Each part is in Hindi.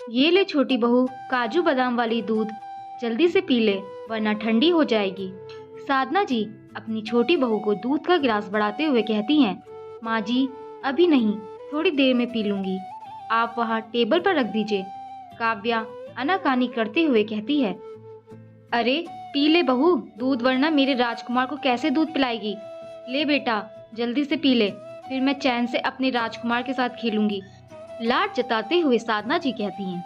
ये ले छोटी बहू, काजू बादाम वाली दूध, जल्दी से पी ले वरना ठंडी हो जाएगी। साधना जी अपनी छोटी बहू को दूध का गिलास बढ़ाते हुए कहती हैं, माँ जी अभी नहीं, थोड़ी देर में पी लूंगी, आप वहाँ टेबल पर रख दीजिए। काव्या आनाकानी करते हुए कहती है, अरे पी ले बहू दूध, वरना मेरे राजकुमार को कैसे दूध पिलाएगी। ले बेटा जल्दी से पी ले, फिर मैं चैन से अपने राजकुमार के साथ खेलूंगी। लाड जताते हुए साधना जी कहती हैं,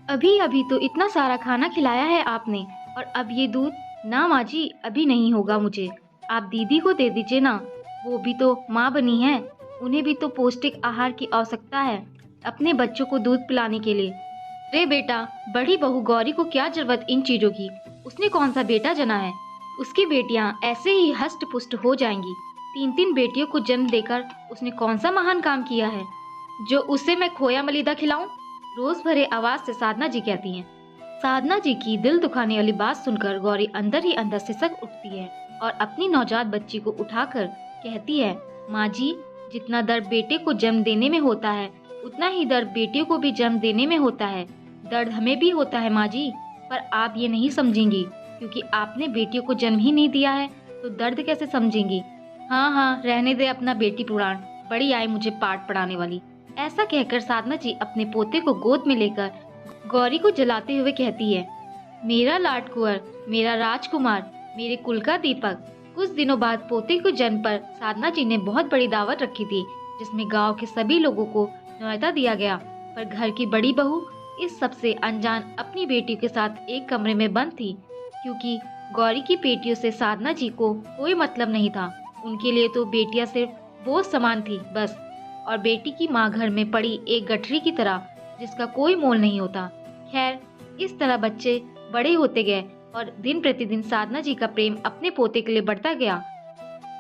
अभी अभी तो इतना सारा खाना खिलाया है आपने, और अब ये दूध। ना माँ जी अभी नहीं होगा मुझे, आप दीदी को दे दीजिए ना, वो भी तो माँ बनी है, उन्हें भी तो पौष्टिक आहार की आवश्यकता है अपने बच्चों को दूध पिलाने के लिए। रे बेटा, बड़ी बहू गौरी को क्या जरूरत इन चीजों की, उसने कौन सा बेटा जना है, उसकी बेटियां ऐसे ही हष्ट पुष्ट हो जाएंगी। 3 3 बेटियों को जन्म देकर उसने कौन सा महान काम किया है जो उसे मैं खोया मलिदा खिलाऊं। रोज भरे आवाज से साधना जी कहती हैं। साधना जी की दिल दुखाने वाली बात सुनकर गौरी अंदर ही अंदर सिसक उठती है और अपनी नवजात बच्ची को उठाकर कहती है, माँ जी जितना दर्द बेटे को जन्म देने में होता है उतना ही दर्द बेटियों को भी जन्म देने में होता है। दर्द हमें भी होता है माँ जी, पर आप ये नहीं समझेंगी क्योंकि आपने बेटियों को जन्म ही नहीं दिया है तो दर्द कैसे समझेंगी। हाँ हाँ रहने दे अपना बेटी पुराण, बड़ी आई मुझे पाठ पढ़ाने वाली। ऐसा कहकर साधना जी अपने पोते को गोद में लेकर गौरी को जलाते हुए कहती है, मेरा लाड कुंवर, मेरा राजकुमार, मेरे कुल का दीपक। कुछ दिनों बाद पोते को जन्म पर साधना जी ने बहुत बड़ी दावत रखी थी जिसमें गांव के सभी लोगों को न्योता दिया गया, पर घर की बड़ी बहू इस सबसे अनजान अपनी बेटियों के साथ एक कमरे में बंद थी, क्योंकि गौरी की बेटियों से साधना जी को कोई मतलब नहीं था। उनके लिए तो बेटियां सिर्फ बोझ समान थी बस, और बेटी की माँ घर में पड़ी एक गठरी की तरह जिसका कोई मोल नहीं होता। खैर इस तरह बच्चे बड़े होते गए और दिन प्रतिदिन साधना जी का प्रेम अपने पोते के लिए बढ़ता गया।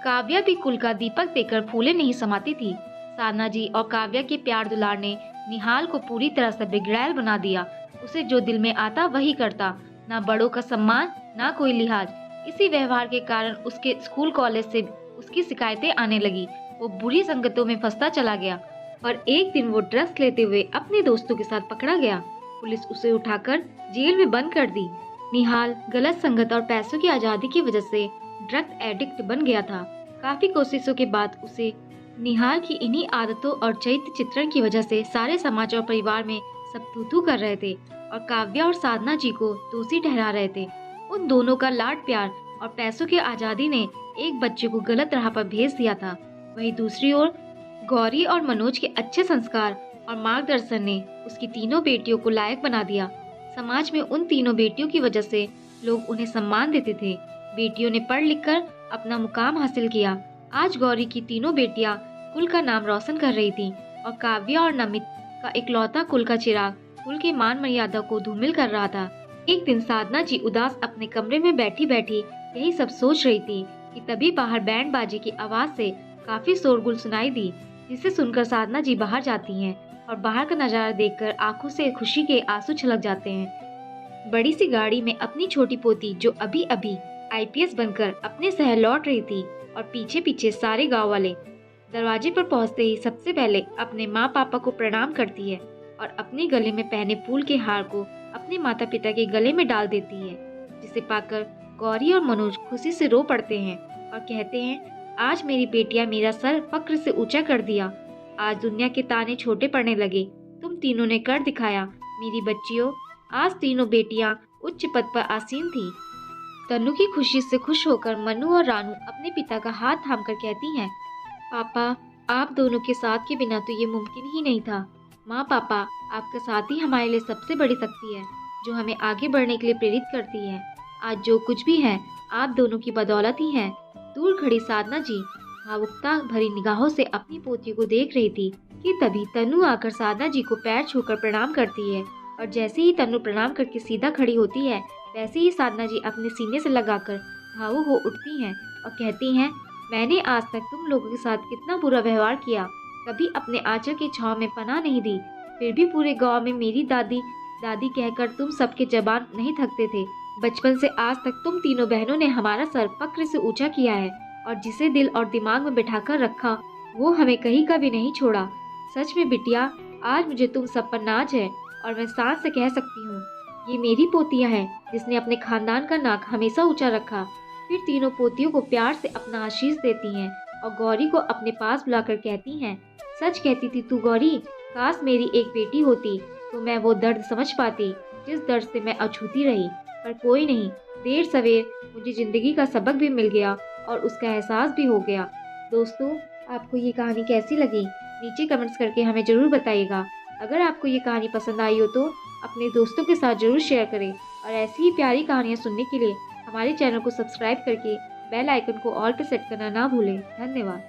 काव्या भी कुल का दीपक देकर फूले नहीं समाती थी। साधना जी और काव्या के प्यार दुलार ने निहाल को पूरी तरह से बिगड़ैल बना दिया। उसे जो दिल में आता वही करता, ना बड़ों का सम्मान ना कोई लिहाज। इसी व्यवहार के कारण उसके स्कूल कॉलेज से उसकी शिकायतें आने लगी। वो बुरी संगतों में फंसता चला गया, पर एक दिन वो ड्रग्स लेते हुए अपने दोस्तों के साथ पकड़ा गया। पुलिस उसे उठाकर जेल में बंद कर दी। निहाल गलत संगत और पैसों की आजादी की वजह से ड्रग एडिक्ट बन गया था। काफी कोशिशों के बाद उसे निहाल की इन्हीं आदतों और चरित्र चित्रण की वजह से सारे समाज और परिवार में सब तू कर रहे थे और काव्या और साधना जी को दोषी ठहरा रहे थे। उन दोनों का लाड प्यार और पैसों की आजादी ने एक बच्चे को गलत राह पर भेज दिया था। वहीं दूसरी ओर गौरी और मनोज के अच्छे संस्कार और मार्गदर्शन ने उसकी तीनों बेटियों को लायक बना दिया। समाज में उन तीनों बेटियों की वजह से लोग उन्हें सम्मान देते थे। बेटियों ने पढ़ लिख कर अपना मुकाम हासिल किया। आज गौरी की तीनों बेटियां कुल का नाम रोशन कर रही थीं और काव्या और नमित का इकलौता कुल का चिराग कुल की मान मर्यादा को धूमिल कर रहा था। एक दिन साधना जी उदास अपने कमरे में बैठी बैठी यही सब सोच रही थी कि तभी बाहर बैंड बाजी की आवाज से काफी शोरगुल सुनाई दी, जिसे सुनकर साधना जी बाहर जाती हैं और बाहर का नजारा देखकर आंखों से खुशी के आंसू छलक जाते हैं। बड़ी सी गाड़ी में अपनी छोटी पोती जो अभी अभी आईपीएस बनकर अपने शहर लौट रही थी और पीछे पीछे सारे गांव वाले। दरवाजे पर पहुंचते ही सबसे पहले अपने माँ पापा को प्रणाम करती है और अपने गले में पहने फूल के हार को अपने माता पिता के गले में डाल देती है, जिसे पाकर गौरी और मनोज खुशी से रो पड़ते हैं और कहते हैं, आज मेरी बेटियां मेरा सर फक्र से ऊंचा कर दिया। आज दुनिया के ताने छोटे पड़ने लगे। तुम तीनों ने कर दिखाया मेरी बच्चियों। आज तीनों बेटियां उच्च पद पर आसीन थी। तनु की खुशी से खुश होकर मनु और रानू अपने पिता का हाथ थामकर कहती हैं, पापा आप दोनों के साथ के बिना तो ये मुमकिन ही नहीं था। माँ पापा आपका साथ ही हमारे लिए सबसे बड़ी शक्ति है जो हमें आगे बढ़ने के लिए प्रेरित करती है। आज जो कुछ भी है आप दोनों की बदौलत ही है। दूर खड़ी साधना जी भावुकता भरी निगाहों से अपनी पोतियों को देख रही थी कि तभी तनु आकर साधना जी को पैर छूकर प्रणाम करती है, और जैसे ही तनु प्रणाम करके सीधा खड़ी होती है वैसे ही साधना जी अपने सीने से लगाकर भावुक हो उठती हैं और कहती हैं, मैंने आज तक तुम लोगों के साथ कितना बुरा व्यवहार किया, कभी अपने आंचल की छांव में पनाह नहीं दी, फिर भी पूरे गांव में मेरी दादी दादी कहकर तुम सबके जबान नहीं थकते थे। बचपन से आज तक तुम तीनों बहनों ने हमारा सर फक्र से ऊंचा किया है और जिसे दिल और दिमाग में बिठाकर रखा वो हमें कहीं कभी नहीं छोड़ा। सच में बिटिया आज मुझे तुम सब पर नाज है और मैं सांस से कह सकती हूँ, ये मेरी पोतियाँ हैं जिसने अपने खानदान का नाक हमेशा ऊंचा रखा। फिर तीनों पोतियों को प्यार से अपना आशीष देती हैं और गौरी को अपने पास बुलाकर कहती हैं, सच कहती थी तू गौरी, काश मेरी एक बेटी होती तो मैं वो दर्द समझ पाती जिस दर्द से मैं अछूती रही। पर कोई नहीं, देर सवेर मुझे ज़िंदगी का सबक भी मिल गया और उसका एहसास भी हो गया। दोस्तों, आपको ये कहानी कैसी लगी? नीचे कमेंट्स करके हमें ज़रूर बताइएगा। अगर आपको ये कहानी पसंद आई हो तो अपने दोस्तों के साथ ज़रूर शेयर करें और ऐसी ही प्यारी कहानियाँ सुनने के लिए हमारे चैनल को सब्सक्राइब करके बेल आइकन को ऑल पे सेट करना ना भूलें। धन्यवाद।